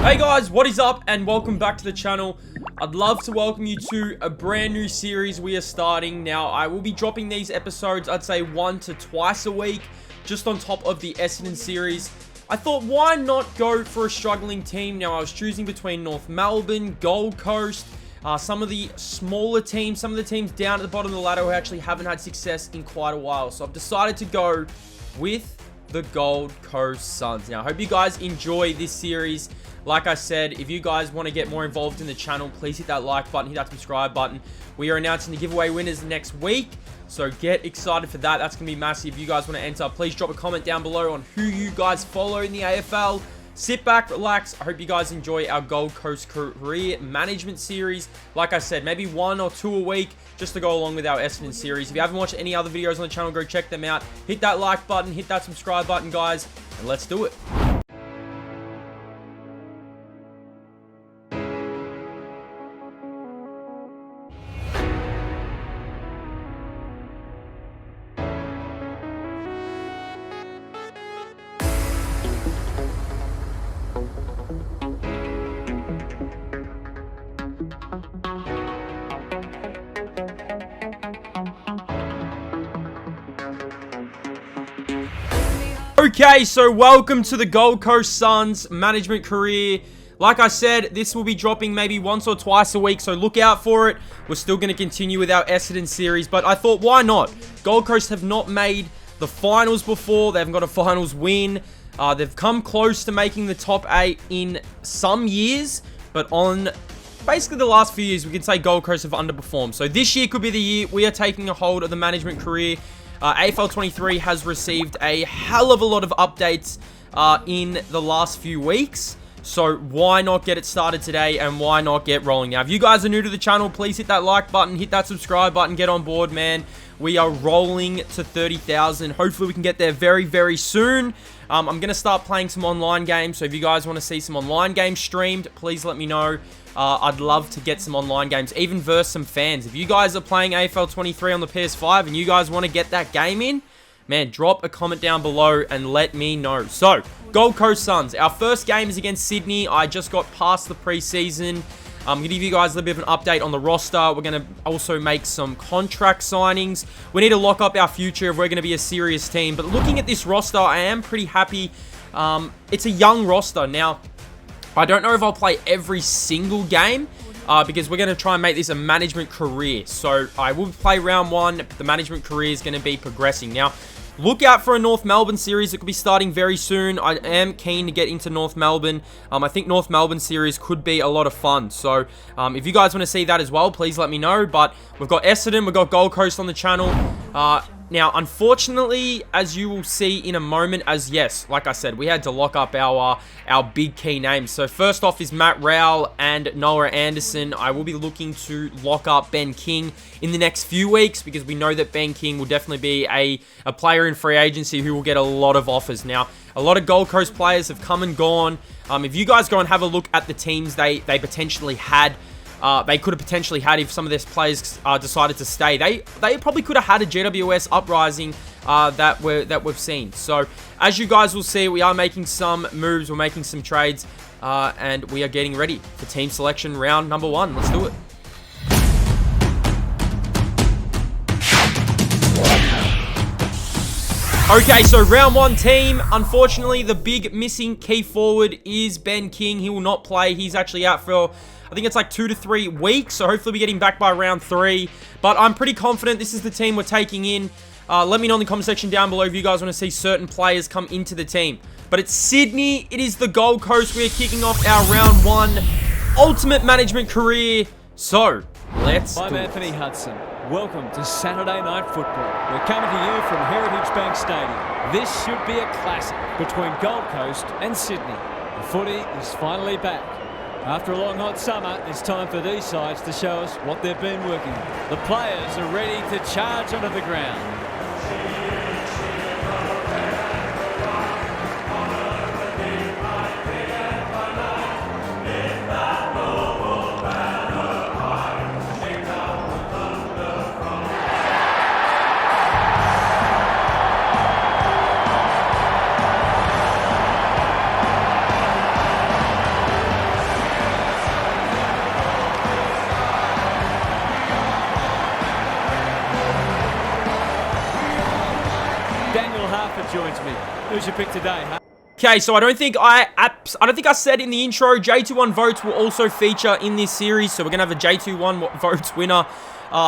Hey guys, what is up and welcome back to the channel. I'd love to welcome you to a brand new series we are starting. Now, I will be dropping these episodes, I'd say 1 to twice a week, just on top of the Essendon series. I thought, why not go for a struggling team? Now, I was choosing between North Melbourne, Gold Coast, some of the smaller teams, some of the teams down at the bottom of the ladder who actually haven't had success in quite a while. So I've decided to go with the Gold Coast Suns. Now, I hope you guys enjoy this series. Like I said, if you guys want to get more involved in the channel, please hit that like button, hit that subscribe button. We are announcing the giveaway winners next week, so get excited for that. That's going to be massive. If you guys want to enter, please drop a comment down below on who you guys follow in the AFL. Sit back, relax. I hope you guys enjoy our Gold Coast career management series. Like I said, maybe 1 or 2 a week just to go along with our Essendon series. If you haven't watched any other videos on the channel, go check them out. Hit that like button, hit that subscribe button, guys, and let's do it. Okay, so welcome to the Gold Coast Suns management career. Like I said, this will be dropping maybe once or twice a week, so look out for it. We're still going to continue with our Essendon series, but I thought, why not? Gold Coast have not made the finals before. They haven't got a finals win. They've come close to making the top 8 in some years, but on basically the last few years, we can say Gold Coast have underperformed. So this year could be the year we are taking a hold of the management career. AFL 23 has received a hell of a lot of updates in the last few weeks. So why not get it started today and why not get rolling? Now, if you guys are new to the channel, please hit that like button, hit that subscribe button, get on board, man. We are rolling to 30,000. Hopefully we can get there very, very soon. I'm going to start playing some online games. So if you guys want to see some online games streamed, please let me know. I'd love to get some online games, even versus some fans. If you guys are playing AFL 23 on the PS5 and you guys want to get that game in, man, drop a comment down below and let me know. So, Gold Coast Suns. Our first game is against Sydney. I just got past the preseason. I'm going to give you guys a little bit of an update on the roster. We're going to also make some contract signings. We need to lock up our future if we're going to be a serious team. But looking at this roster, I am pretty happy. It's a young roster. Now, I don't know if I'll play every single game because we're going to try and make this a management career. So I will play round 1. The management career is going to be progressing. Now, look out for a North Melbourne series. It could be starting very soon. I am keen to get into North Melbourne. I think North Melbourne series could be a lot of fun. So if you guys want to see that as well, please let me know. But we've got Essendon, we've got Gold Coast on the channel. Now, unfortunately, as you will see in a moment, like I said, we had to lock up our big key names. So first off is Matt Rowell and Noah Anderson. I will be looking to lock up Ben King in the next few weeks because we know that Ben King will definitely be a player in free agency who will get a lot of offers. Now, a lot of Gold Coast players have come and gone. If you guys go and have a look at the teams they potentially had, they could have potentially had if some of their players decided to stay. They probably could have had a GWS uprising that we've seen. So as you guys will see, we are making some moves, we're making some trades, and we are getting ready for team selection round number 1. Let's do it. Okay, so round 1 team. Unfortunately, the big missing key forward is Ben King. He will not play. He's actually out for, I think it's like 2 to 3 weeks. So hopefully we get him back by round 3. But I'm pretty confident this is the team we're taking in. Let me know in the comment section down below if you guys want to see certain players come into the team. But it's Sydney. It is the Gold Coast. We're kicking off our round 1 ultimate management career. So let's do it. I'm Anthony Hudson. Welcome to Saturday Night Football. We're coming to you from Heritage Bank Stadium. This should be a classic between Gold Coast and Sydney. The footy is finally back. After a long hot summer, it's time for these sides to show us what they've been working on. The players are ready to charge onto the ground. Bradford joins me. Who's your pick today, huh? Okay, so I don't think I said in the intro, J21 votes will also feature in this series. So we're going to have a J21 votes winner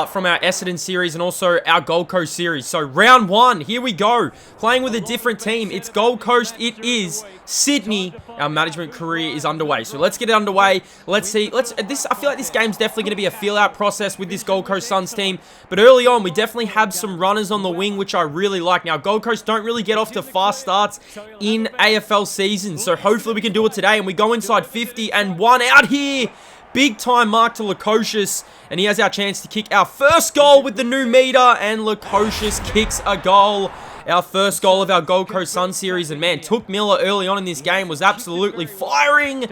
from our Essendon series and also our Gold Coast series. So round one, here we go. Playing with a different team. It's Gold Coast. It is Sydney. Our management career is underway. So let's get it underway. Let's see. I feel like this game's definitely going to be a feel-out process with this Gold Coast Suns team. But early on, we definitely have some runners on the wing, which I really like. Now, Gold Coast don't really get off to fast starts in AFL season. So hopefully we can do it today. And we go inside 50 and one out here. Big time mark to Lukosius, and he has our chance to kick our first goal with the new meter, and Lukosius kicks a goal. Our first goal of our Gold Coast Sun series, and man, Took Miller early on in this game was absolutely firing,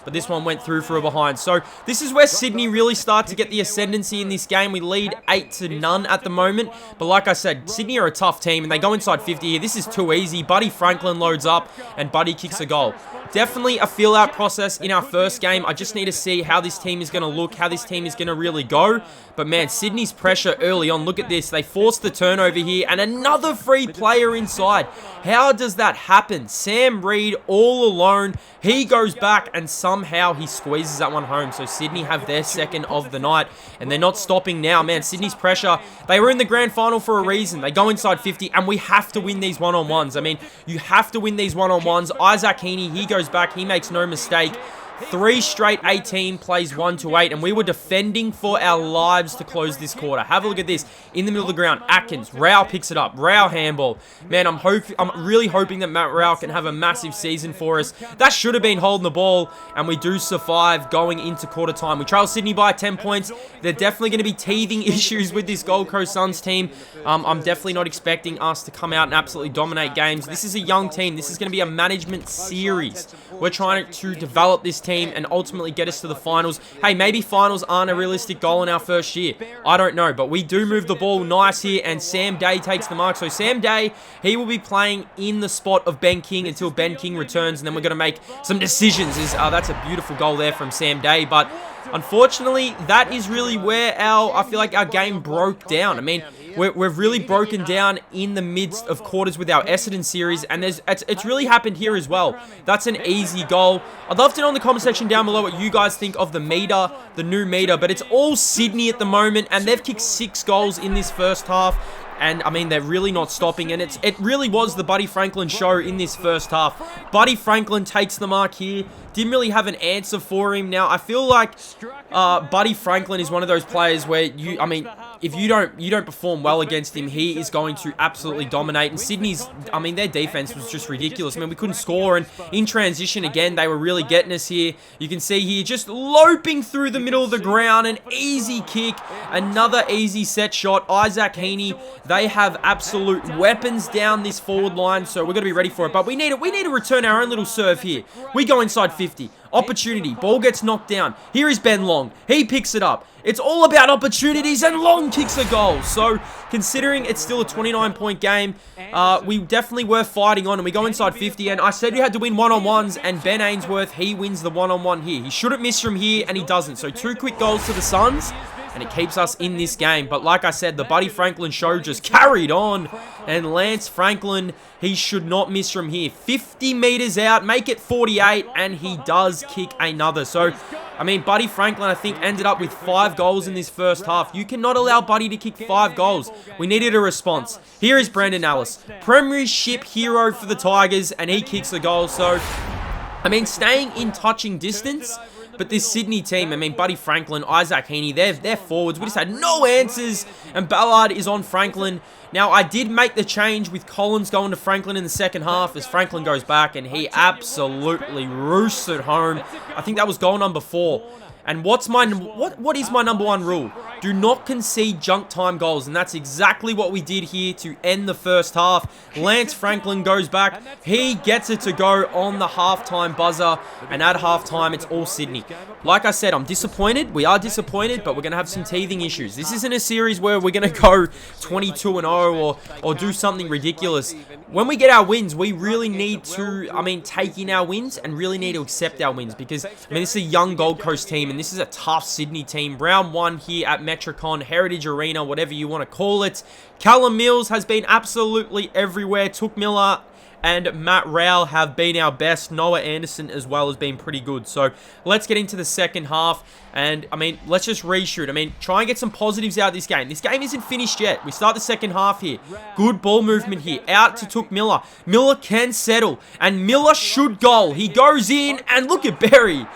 but this one went through for a behind. So this is where Sydney really start to get the ascendancy in this game. We lead 8-0 at the moment, but like I said, Sydney are a tough team, and they go inside 50 here. This is too easy. Buddy Franklin loads up, and Buddy kicks a goal. Definitely a feel-out process in our first game. I just need to see how this team is going to look, how this team is going to really go. But man, Sydney's pressure early on. Look at this. They forced the turnover here, and another free player inside. How does that happen? Sam Reid all alone. He goes back, and somehow he squeezes that one home. So Sydney have their second of the night, and they're not stopping now. Man, Sydney's pressure. They were in the grand final for a reason. They go inside 50, and we have to win these one-on-ones. I mean, you have to win these one-on-ones. Isaac Heaney, he goes back. He makes no mistake. 3 straight 18 plays 1-8, and we were defending for our lives to close this quarter. Have a look at this. In the middle of the ground, Atkins. Rao picks it up. Rao handball. Man, I'm really hoping that Matt Rao can have a massive season for us. That should have been holding the ball, and we do survive going into quarter time. We trail Sydney by 10 points. They're definitely going to be teething issues with this Gold Coast Suns team. I'm definitely not expecting us to come out and absolutely dominate games. This is a young team. This is going to be a management series. We're trying to develop this team and ultimately get us to the finals. Hey, maybe finals aren't a realistic goal in our first year. I don't know, but we do move the ball nice here, and Sam Day takes the mark. So Sam Day, he will be playing in the spot of Ben King until Ben King returns, and then we're going to make some decisions. That's a beautiful goal there from Sam Day, but unfortunately, that is really where I feel like our game broke down. I mean, we've really broken down in the midst of quarters with our Essendon series, and it's really happened here as well. That's an easy goal. I'd love to know in the comment section down below what you guys think of the meter, the new meter, but it's all Sydney at the moment, and they've kicked 6 goals in this first half. And, I mean, they're really not stopping. And it really was the Buddy Franklin show in this first half. Buddy Franklin takes the mark here. Didn't really have an answer for him. Now, I feel like Buddy Franklin is one of those players where if you don't perform well against him, he is going to absolutely dominate. And Sydney's, their defense was just ridiculous. I mean, we couldn't score. And in transition, again, they were really getting us here. You can see here, just loping through the middle of the ground. An easy kick. Another easy set shot. Isaac Heaney. They have absolute weapons down this forward line, so we're going to be ready for it. But we need to return our own little serve here. We go inside 50. Opportunity. Ball gets knocked down. Here is Ben Long. He picks it up. It's all about opportunities, and Long kicks a goal. So, considering it's still a 29-point game, we definitely were fighting on, and we go inside 50, and I said we had to win one-on-ones, and Ben Ainsworth, he wins the one-on-one here. He shouldn't miss from here, and he doesn't. So, 2 quick goals to the Suns, and it keeps us in this game. But like I said, the Buddy Franklin show just carried on, and Lance Franklin, he should not miss from here. 50 meters out, make it 48, and he does kick another. So, Buddy Franklin, I think, ended up with 5 goals in this first half. You cannot allow Buddy to kick 5 goals. We needed a response. Here is Brandon Ellis, premiership hero for the Tigers, and he kicks the goal. So, staying in touching distance. But this Sydney team, Buddy Franklin, Isaac Heaney, they're forwards. We just had no answers, and Ballard is on Franklin. Now, I did make the change with Collins going to Franklin in the second half as Franklin goes back, and he absolutely roosts it home. I think that was goal number 4. And what is my number 1 rule? Do not concede junk time goals, and that's exactly what we did here to end the first half. Lance Franklin goes back. He gets it to go on the halftime buzzer, and at halftime, it's all Sydney. Like I said, I'm disappointed. We are disappointed, but we're going to have some teething issues. This isn't a series where we're going to go 22-0 or do something ridiculous. When we get our wins, we really need to, take in our wins and really need to accept our wins because, this is a young Gold Coast team, and this is a tough Sydney team. Round 1 here at Metricon, Heritage Arena, whatever you want to call it. Callum Mills has been absolutely everywhere. Took Miller and Matt Rowell have been our best. Noah Anderson as well has been pretty good. So let's get into the second half. And, I mean, let's just reshoot. I mean, try and get some positives out of this game. This game isn't finished yet. We start the second half here. Good ball movement here. Out to Took Miller. Miller can settle. And Miller should goal. He goes in. And look at Berry.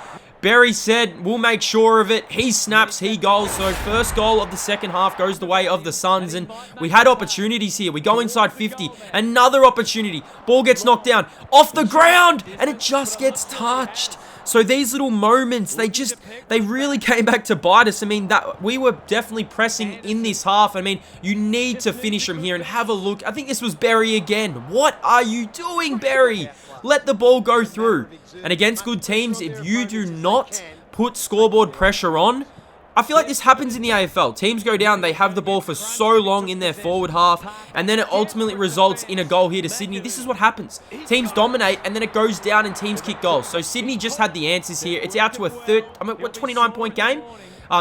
Berry said, we'll make sure of it. He snaps, he goals. So first goal of the second half goes the way of the Suns. And we had opportunities here. We go inside 50. Another opportunity. Ball gets knocked down. Off the ground. And it just gets touched. So these little moments, they really came back to bite us. I mean, that we were definitely pressing in this half. I mean, you need to finish them here and have a look. I think this was Berry again. What are you doing, Berry? Let the ball go through. And against good teams, if you do not put scoreboard pressure on, I feel like this happens in the AFL. Teams go down, they have the ball for so long in their forward half, and then it ultimately results in a goal here to Sydney. This is what happens. Teams dominate, and then it goes down and teams kick goals. So Sydney just had the answers here. It's out to a 29-point game?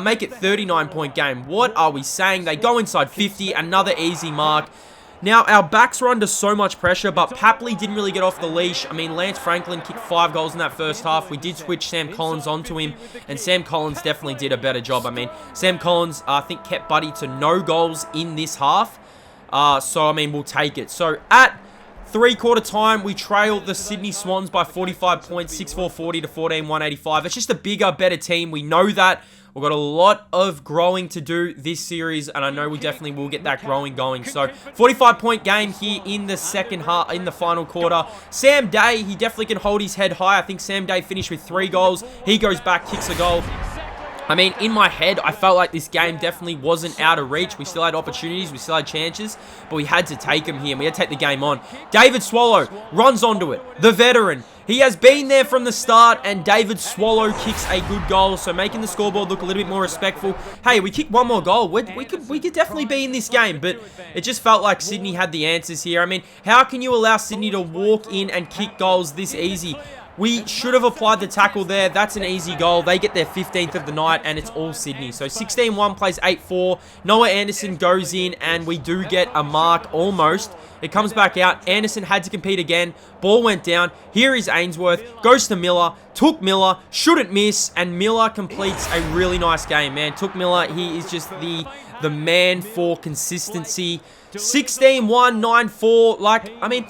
Make it 39-point game. What are we saying? They go inside 50, another easy mark. Now, our backs were under so much pressure, but Papley didn't really get off the leash. I mean, Lance Franklin kicked 5 goals in that first half. We did switch Sam Collins onto him, and Sam Collins definitely did a better job. I mean, Sam Collins, I think, kept Buddy to no goals in this half. So, I mean, we'll take it. So, at three-quarter time, we trail the Sydney Swans by 45 points, 6-4-40 to 14-185. It's just a bigger, better team. We know that. We've got a lot of growing to do this series, and I know we definitely will get that growing going. So, 45-point game here in the second half, in the final quarter. Sam Day, he definitely can hold his head high. I think Sam Day finished with 3 goals. He goes back, kicks a goal. I mean, in my head, I felt like this game definitely wasn't out of reach. We still had opportunities, we still had chances, but we had to take them here, and we had to take the game on. David Swallow runs onto it. The veteran. He has been there from the start, and David Swallow kicks a good goal, so making the scoreboard look a little bit more respectful. Hey, we kicked one more goal. We could definitely be in this game, but it just felt like Sydney had the answers here. I mean, how can you allow Sydney to walk in and kick goals this easy? We should have applied the tackle there. That's an easy goal. They get their 15th of the night, and it's all Sydney. So 16-1 plays 8-4. Noah Anderson goes in, and we do get a mark almost. It comes back out. Anderson had to compete again. Ball went down. Here is Ainsworth. Goes to Miller. Took Miller. Shouldn't miss. And Miller completes a really nice game, man. Took Miller. He is just the man for consistency. 16-1, 9-4. Like, I mean,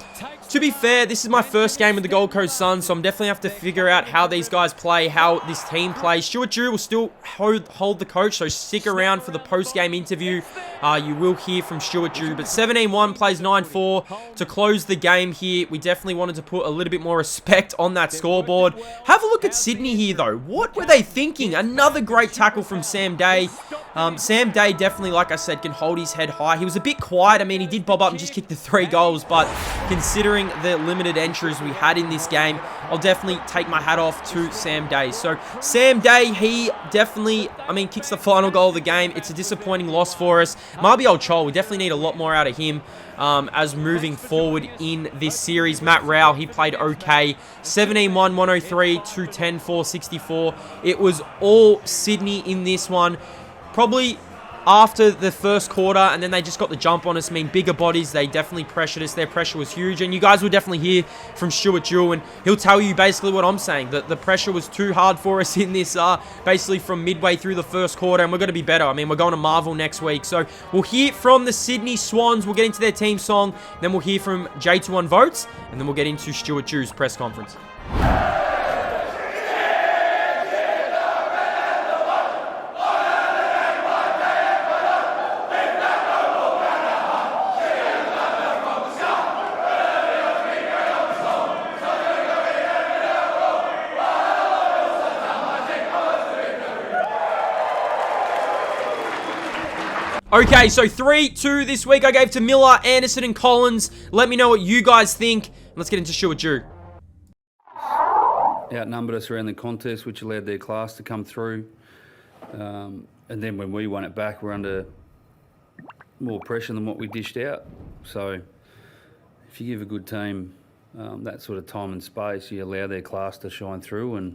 to be fair, this is my first game with the Gold Coast Suns, so I'm definitely have to figure out how these guys play, how this team plays. Stuart Drew will still hold the coach, so stick around for the post-game interview. You will hear from Stuart Drew, but 17-1 plays 9-4 to close the game here. We definitely wanted to put a little bit more respect on that scoreboard. Have a look at Sydney here, though. What were they thinking? Another great tackle from Sam Day. Sam Day definitely, like I said, can hold his head high. He was a bit quiet. I mean, he did bob up and just kick the 3 goals, but considering the limited entries we had in this game, I'll definitely take my hat off to Sam Day. So, Sam Day, he definitely, I mean, kicks the final goal of the game. It's a disappointing loss for us. Marby Chol, we definitely need a lot more out of him as moving forward in this series. Matt Rowell, he played okay. 17-1, 103 to 10-4, 64. It was all Sydney in this one. Probably after the first quarter, and then they just got the jump on us. I mean, bigger bodies, they definitely pressured us. Their pressure was huge, and you guys will definitely hear from Stuart Drew, and he'll tell you basically what I'm saying, that the pressure was too hard for us in this, basically from midway through the first quarter, and we're going to be better. I mean, we're going to Marvel next week, so we'll hear from the Sydney Swans. We'll get into their team song, then we'll hear from J2 on votes, and then we'll get into Stuart Drew's press conference. Okay, so 3-2 this week I gave to Miller, Anderson, and Collins. Let me know what you guys think. Let's get into Stuart Drew. Outnumbered us around the contest, which allowed their class to come through. And then when we won it back, we're under more pressure than what we dished out. So if you give a good team that sort of time and space, you allow their class to shine through,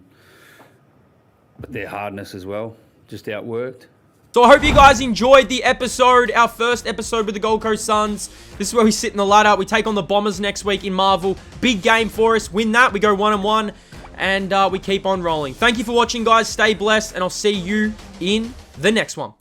but their hardness as well just outworked. So I hope you guys enjoyed the episode, our first episode with the Gold Coast Suns. This is where we sit in the ladder. We take on the Bombers next week in Marvel. Big game for us. Win that, we go 1-1, and we keep on rolling. Thank you for watching, guys. Stay blessed, and I'll see you in the next one.